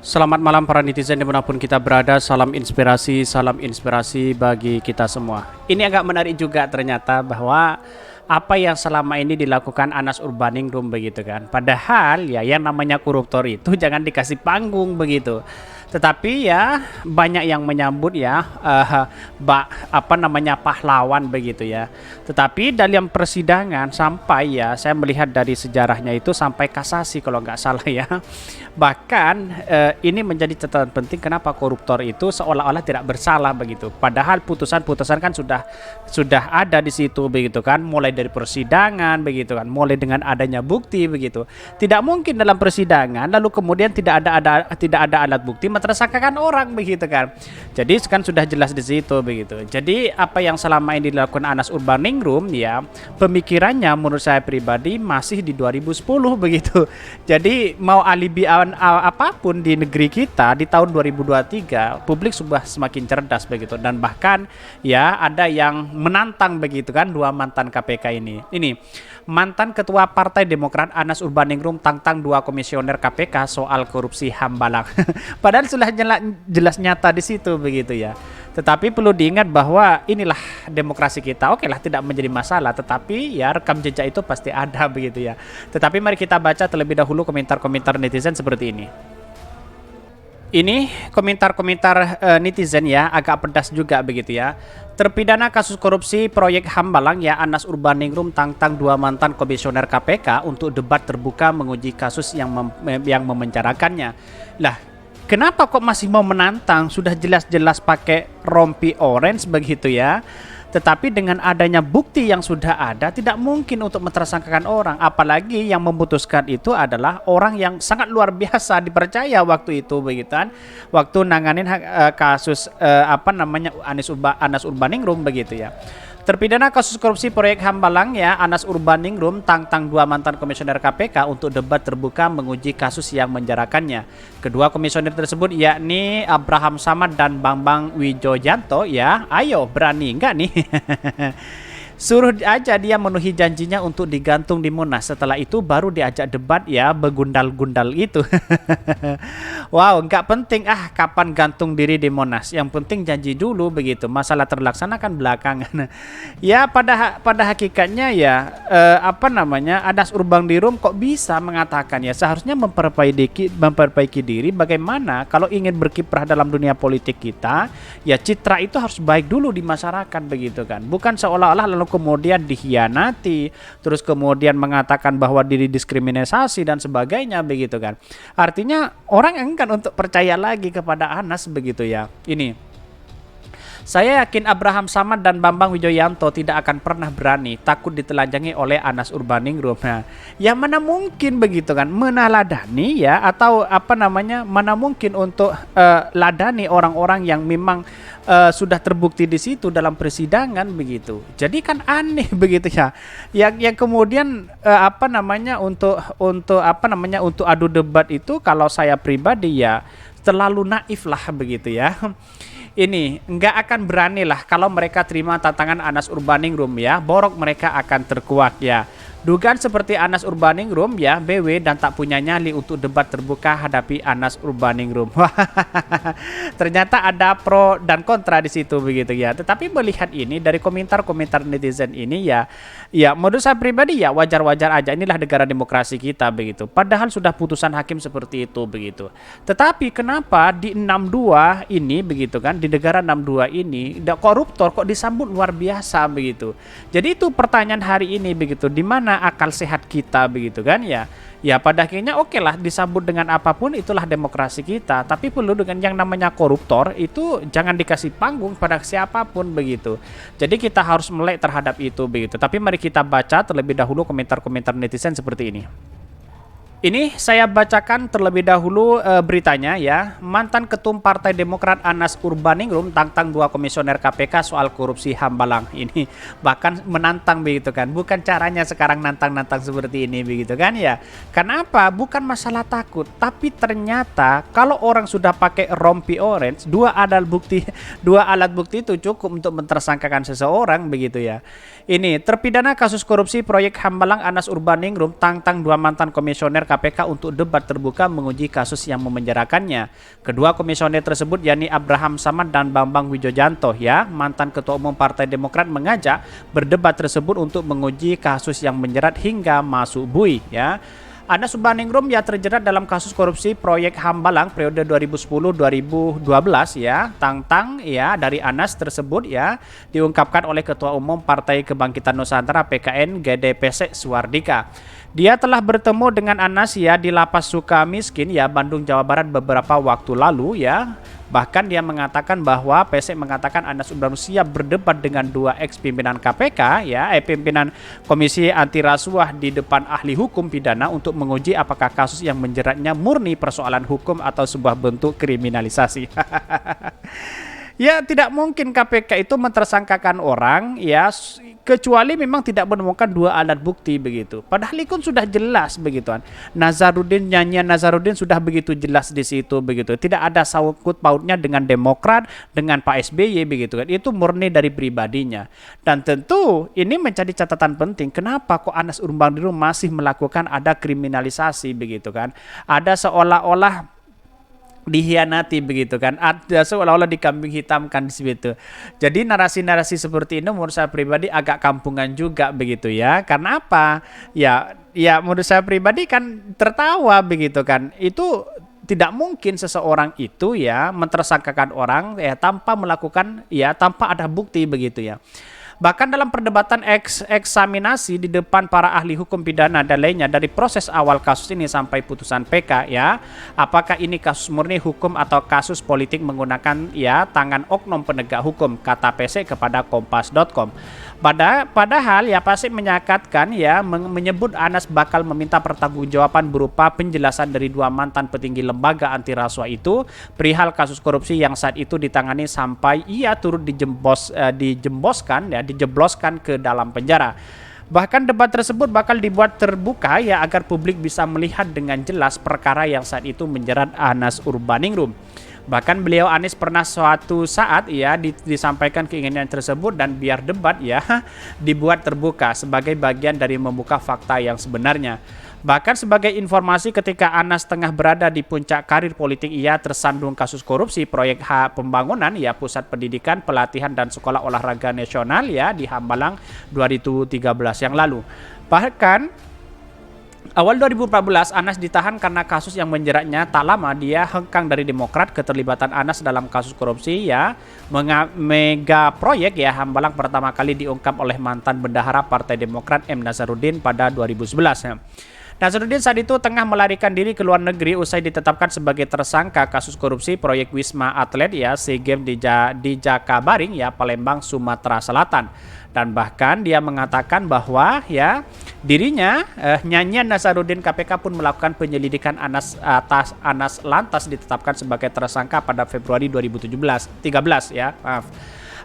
Selamat malam para netizen dimanapun kita berada, salam inspirasi bagi kita semua. Ini agak menarik juga ternyata bahwa apa yang selama ini dilakukan Anas Urbaningrum begitu kan. Padahal ya yang namanya koruptor itu jangan dikasih panggung begitu. Tetapi ya banyak yang menyambut ya apa namanya pahlawan begitu ya. Tetapi dalam persidangan sampai ya saya melihat dari sejarahnya itu sampai kasasi kalau nggak salah ya. Bahkan ini menjadi catatan penting kenapa koruptor itu seolah-olah tidak bersalah begitu. Padahal putusan-putusan kan sudah ada di situ begitu kan, mulai dari persidangan begitu kan, mulai dengan adanya bukti begitu. Tidak mungkin dalam persidangan lalu kemudian tidak ada alat bukti mentersangkakan orang begitu kan. Jadi kan sudah jelas di situ begitu. Jadi apa yang selama ini dilakukan Anas Urbaningrum ya, pemikirannya menurut saya pribadi masih di 2010 begitu. Jadi mau alibi apapun di negeri kita di tahun 2023, publik sudah semakin cerdas begitu, dan bahkan ya ada yang menantang begitu kan dua mantan KPK ini. Ini mantan ketua Partai Demokrat Anas Urbaningrum tantang dua komisioner KPK soal korupsi Hambalang. Padahal sudah jelas nyata di situ begitu ya. Tetapi perlu diingat bahwa inilah demokrasi kita. Oke lah, tidak menjadi masalah, tetapi ya rekam jejak itu pasti ada begitu ya. Tetapi mari kita baca terlebih dahulu komentar-komentar netizen seperti ini. Ini komentar-komentar netizen ya, agak pedas juga begitu ya. Terpidana kasus korupsi proyek Hambalang ya Anas Urbaningrum tantang dua mantan komisioner KPK untuk debat terbuka menguji kasus yang memenjarakannya. Lah, kenapa kok masih mau menantang? Sudah jelas-jelas pakai rompi orange begitu ya. Tetapi dengan adanya bukti yang sudah ada, tidak mungkin untuk mentersangkakan orang. Apalagi yang memutuskan itu adalah orang yang sangat luar biasa dipercaya waktu itu begitu kan. Waktu nanganin kasus apa namanya Anas Urbaningrum begitu ya. Terpidana kasus korupsi proyek Hambalang ya Anas Urbaningrum tantang dua mantan komisioner KPK untuk debat terbuka menguji kasus yang menjarakannya. Kedua komisioner tersebut yakni Abraham Samad dan Bambang Wijoyanto ya. Ayo berani enggak nih? Suruh aja dia memenuhi janjinya untuk digantung di Monas. Setelah itu baru diajak debat ya, begundal-gundal itu. Wow, nggak penting kapan gantung diri di Monas. Yang penting janji dulu begitu. Masalah terlaksanakan belakangan. Ya pada hakikatnya ya apa namanya Anas Urbaningrum kok bisa mengatakan ya seharusnya memperbaiki diri. Bagaimana kalau ingin berkiprah dalam dunia politik kita, ya citra itu harus baik dulu di masyarakat begitu kan. Bukan seolah-olah lalu kemudian dikhianati, terus kemudian mengatakan bahwa diri diskriminasi dan sebagainya begitu kan. Artinya orang enggan untuk percaya lagi kepada Anas begitu ya. Ini saya yakin Abraham Samad dan Bambang Wijoyanto tidak akan pernah berani takut ditelanjangi oleh Anas Urbaningrum. Nah, ya mana mungkin begitu kan meneladani ya, atau apa namanya, mana mungkin untuk ladani orang-orang yang memang sudah terbukti di situ dalam persidangan begitu. Jadi kan aneh begitu ya. Yang kemudian apa namanya untuk adu debat itu kalau saya pribadi ya terlalu naif lah begitu ya. Ini nggak akan berani lah kalau mereka terima tantangan Anas Urbaningrum ya, borok mereka akan terkuak ya. Dugaan seperti Anas Urbaningrum ya BW dan tak punya nyali untuk debat terbuka hadapi Anas Urbaningrum. Ternyata ada pro dan kontra di situ begitu ya. Tetapi melihat ini dari komentar-komentar netizen ini ya menurut saya pribadi ya wajar-wajar aja, inilah negara demokrasi kita begitu. Padahal sudah putusan hakim seperti itu begitu. Tetapi kenapa di 62 ini begitu kan, di negara 62 ini koruptor kok disambut luar biasa begitu. Jadi itu pertanyaan hari ini begitu, di mana akal sehat kita begitu kan ya. Ya pada akhirnya oke lah disambut dengan apapun, itulah demokrasi kita. Tapi perlu dengan yang namanya koruptor itu jangan dikasih panggung pada siapapun begitu. Jadi kita harus melek terhadap itu begitu. Tapi mari kita baca terlebih dahulu komentar-komentar netizen seperti ini. Ini saya bacakan terlebih dahulu beritanya ya. Mantan Ketum Partai Demokrat Anas Urbaningrum tantang dua komisioner KPK soal korupsi Hambalang. Ini bahkan menantang begitu kan. Bukan caranya sekarang nantang-nantang seperti ini begitu kan ya. Kenapa? Bukan masalah takut, tapi ternyata kalau orang sudah pakai rompi orange, dua alat bukti itu cukup untuk mentersangkakan seseorang begitu ya. Ini terpidana kasus korupsi proyek Hambalang Anas Urbaningrum tantang dua mantan komisioner KPK untuk debat terbuka menguji kasus yang memenjarakannya. Kedua komisioner tersebut yakni Abraham Samad dan Bambang Wijoyanto ya, mantan Ketua Umum Partai Demokrat, mengajak berdebat tersebut untuk menguji kasus yang menjerat hingga masuk bui ya. Anas Urbaningrum ya terjerat dalam kasus korupsi proyek Hambalang periode 2010-2012 ya. Tang-tang ya dari Anas tersebut ya diungkapkan oleh Ketua Umum Partai Kebangkitan Nusantara PKN GDPC Suwardika. Dia telah bertemu dengan Anas ya di Lapas Sukamiskin ya Bandung Jawa Barat beberapa waktu lalu ya. Bahkan dia mengatakan bahwa PC mengatakan Anas Urbaningrum siap berdebat dengan dua ex pimpinan KPK ya, pimpinan Komisi Anti Rasuah di depan ahli hukum pidana untuk menguji apakah kasus yang menjeratnya murni persoalan hukum atau sebuah bentuk kriminalisasi. Ya tidak mungkin KPK itu mentersangkakan orang ya kecuali memang tidak menemukan dua alat bukti begitu. Padahal itu sudah jelas begitu kan. Nyanyian Nazarudin sudah begitu jelas di situ begitu. Tidak ada sangkut pautnya dengan Demokrat, dengan Pak SBY begitu kan. Itu murni dari pribadinya. Dan tentu ini menjadi catatan penting. Kenapa kok Anas Urbaningrum masih melakukan ada kriminalisasi begitu kan? Ada seolah-olah dihianati begitu kan, ada seolah-olah dikambing hitamkan di situ. Jadi narasi-narasi seperti ini menurut saya pribadi agak kampungan juga begitu ya. Karena apa? Ya menurut saya pribadi kan tertawa begitu kan. Itu tidak mungkin seseorang itu ya mentersangkakan orang ya tanpa melakukan ya tanpa ada bukti begitu ya. Bahkan dalam perdebatan eksaminasi di depan para ahli hukum pidana dan lainnya dari proses awal kasus ini sampai putusan PK ya, apakah ini kasus murni hukum atau kasus politik menggunakan ya tangan oknum penegak hukum, kata PC kepada kompas.com. Padahal ya pasti menyakatkan ya menyebut Anas bakal meminta pertanggungjawaban berupa penjelasan dari dua mantan petinggi lembaga anti rasuah itu perihal kasus korupsi yang saat itu ditangani sampai ia turut dijebloskan ke dalam penjara. Bahkan debat tersebut bakal dibuat terbuka ya agar publik bisa melihat dengan jelas perkara yang saat itu menjerat Anas Urbaningrum. Bahkan beliau Anies pernah suatu saat ya disampaikan keinginan tersebut dan biar debat ya dibuat terbuka sebagai bagian dari membuka fakta yang sebenarnya. Bahkan sebagai informasi ketika Anas tengah berada di puncak karir politik ia tersandung kasus korupsi proyek pembangunan ya pusat pendidikan, pelatihan dan sekolah olahraga nasional ya di Hambalang 2013 yang lalu. Bahkan awal 2014 Anas ditahan karena kasus yang menjeratnya. Tak lama dia hengkang dari Demokrat. Keterlibatan Anas dalam kasus korupsi ya mega proyek ya Hambalang pertama kali diungkap oleh mantan bendahara Partai Demokrat M. Nazarudin pada 2011 ya. Nazarudin saat itu tengah melarikan diri ke luar negeri usai ditetapkan sebagai tersangka kasus korupsi proyek Wisma Atlet ya SEA Games di Jakabaring ya Palembang, Sumatera Selatan. Dan bahkan dia mengatakan bahwa ya dirinya nyanyian Nazarudin KPK pun melakukan penyelidikan Anas lantas ditetapkan sebagai tersangka pada Februari 2013 ya.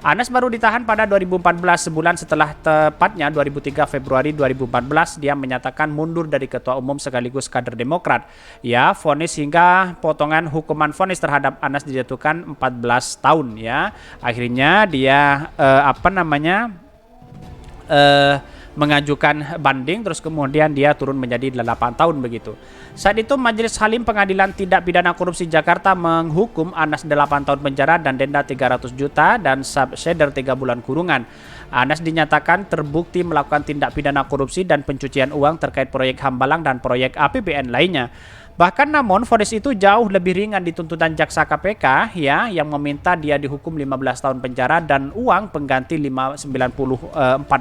Anas baru ditahan pada 2014 sebulan setelah tepatnya 23 Februari 2014 dia menyatakan mundur dari ketua umum sekaligus kader Demokrat. Ya, vonis hingga potongan hukuman vonis terhadap Anas dijatuhkan 14 tahun ya. Akhirnya dia mengajukan banding terus kemudian dia turun menjadi 8 tahun begitu. Saat itu Majelis Hakim Pengadilan Tindak Pidana Korupsi Jakarta menghukum Anas 8 tahun penjara dan denda 300 juta dan subsidiar 3 bulan kurungan. Anas dinyatakan terbukti melakukan tindak pidana korupsi dan pencucian uang terkait proyek Hambalang dan proyek APBN lainnya. Bahkan namun vonis itu jauh lebih ringan di tuntutan jaksa KPK ya yang meminta dia dihukum 15 tahun penjara dan uang pengganti 94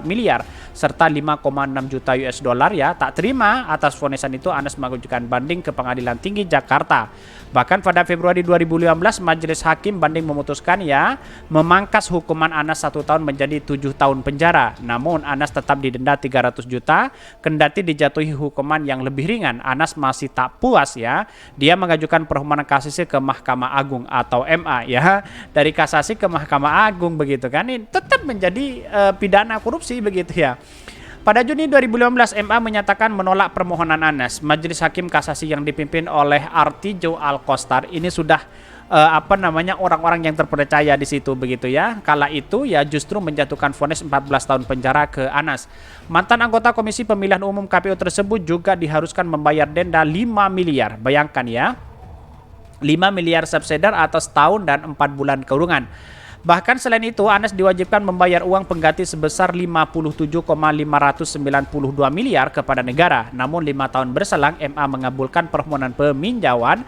miliar serta 5,6 juta US dollar ya. Tak terima atas vonisan itu Anas mengajukan banding ke Pengadilan Tinggi Jakarta. Bahkan pada Februari 2015 Majelis Hakim Banding memutuskan ya memangkas hukuman Anas 1 tahun menjadi 7 tahun penjara. Namun Anas tetap didenda 300 juta kendati dijatuhi hukuman yang lebih ringan. Anas masih tak puas ya. Dia mengajukan permohonan kasasi ke Mahkamah Agung atau MA ya. Dari kasasi ke Mahkamah Agung begitu kan. Ini tetap menjadi pidana korupsi begitu ya. Pada Juni 2015, MA menyatakan menolak permohonan Anas. Majelis Hakim Kasasi yang dipimpin oleh Artijo Alkostar ini sudah apa namanya orang-orang yang terpercaya di situ begitu ya. Kala itu ya justru menjatuhkan vonis 14 tahun penjara ke Anas. Mantan anggota Komisi Pemilihan Umum KPU tersebut juga diharuskan membayar denda 5 miliar. Bayangkan ya. 5 miliar subsidi atau setahun dan 4 bulan kurungan. Bahkan selain itu, Anas diwajibkan membayar uang pengganti sebesar 57,592 miliar kepada negara. Namun 5 tahun berselang, MA mengabulkan permohonan peninjauan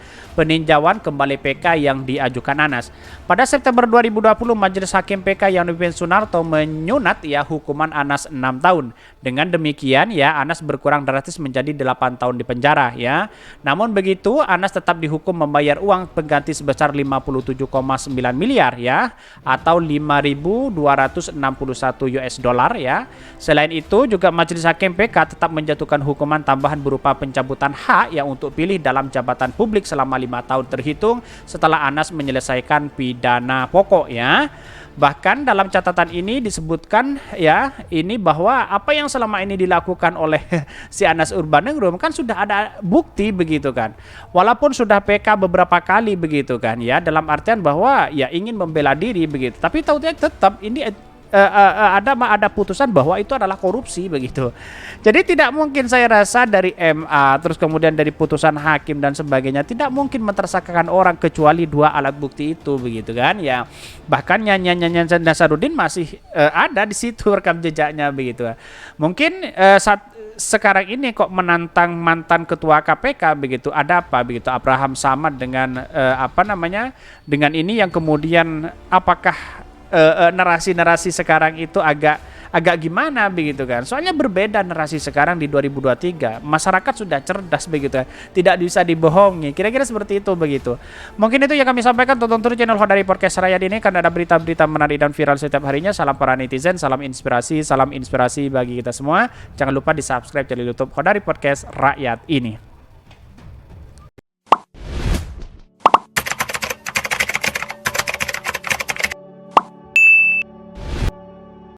kembali PK yang diajukan Anas. Pada September 2020, Majelis Hakim PK yang dipimpin Sunarto menyunat ya hukuman Anas 6 tahun. Dengan demikian ya Anas berkurang drastis menjadi 8 tahun di penjara ya. Namun begitu, Anas tetap dihukum membayar uang pengganti sebesar 57,9 miliar ya, atau 5.261 US dollar ya. Selain itu juga Majelis Hakim PK tetap menjatuhkan hukuman tambahan berupa pencabutan hak ya untuk pilih dalam jabatan publik selama 5 tahun terhitung setelah Anas menyelesaikan pidana pokok ya. Bahkan dalam catatan ini disebutkan ya ini bahwa apa yang selama ini dilakukan oleh si Anas Urbaningrum kan sudah ada bukti begitu kan. Walaupun sudah PK beberapa kali begitu kan ya, dalam artian bahwa ya ingin membela diri begitu. Tapi tahu-tahu tetap ini ada putusan bahwa itu adalah korupsi begitu. Jadi tidak mungkin saya rasa dari MA terus kemudian dari putusan hakim dan sebagainya tidak mungkin mentersangkakan orang kecuali 2 alat bukti itu begitu kan ya. Bahkan nyanyian Nasaruddin masih ada di situ rekam jejaknya begitu. Mungkin sekarang ini kok menantang mantan ketua KPK begitu, ada apa begitu Abraham Samad dengan dengan ini yang kemudian apakah narasi-narasi sekarang itu agak gimana begitu kan. Soalnya berbeda narasi sekarang di 2023. Masyarakat sudah cerdas begitu kan. Tidak bisa dibohongi. Kira-kira seperti itu begitu. Mungkin itu yang kami sampaikan. Tonton terus channel Hodari Podcast Rakyat ini karena ada berita-berita menarik dan viral setiap harinya. Salam para netizen, salam inspirasi bagi kita semua. Jangan lupa di-subscribe channel YouTube Hodari Podcast Rakyat ini.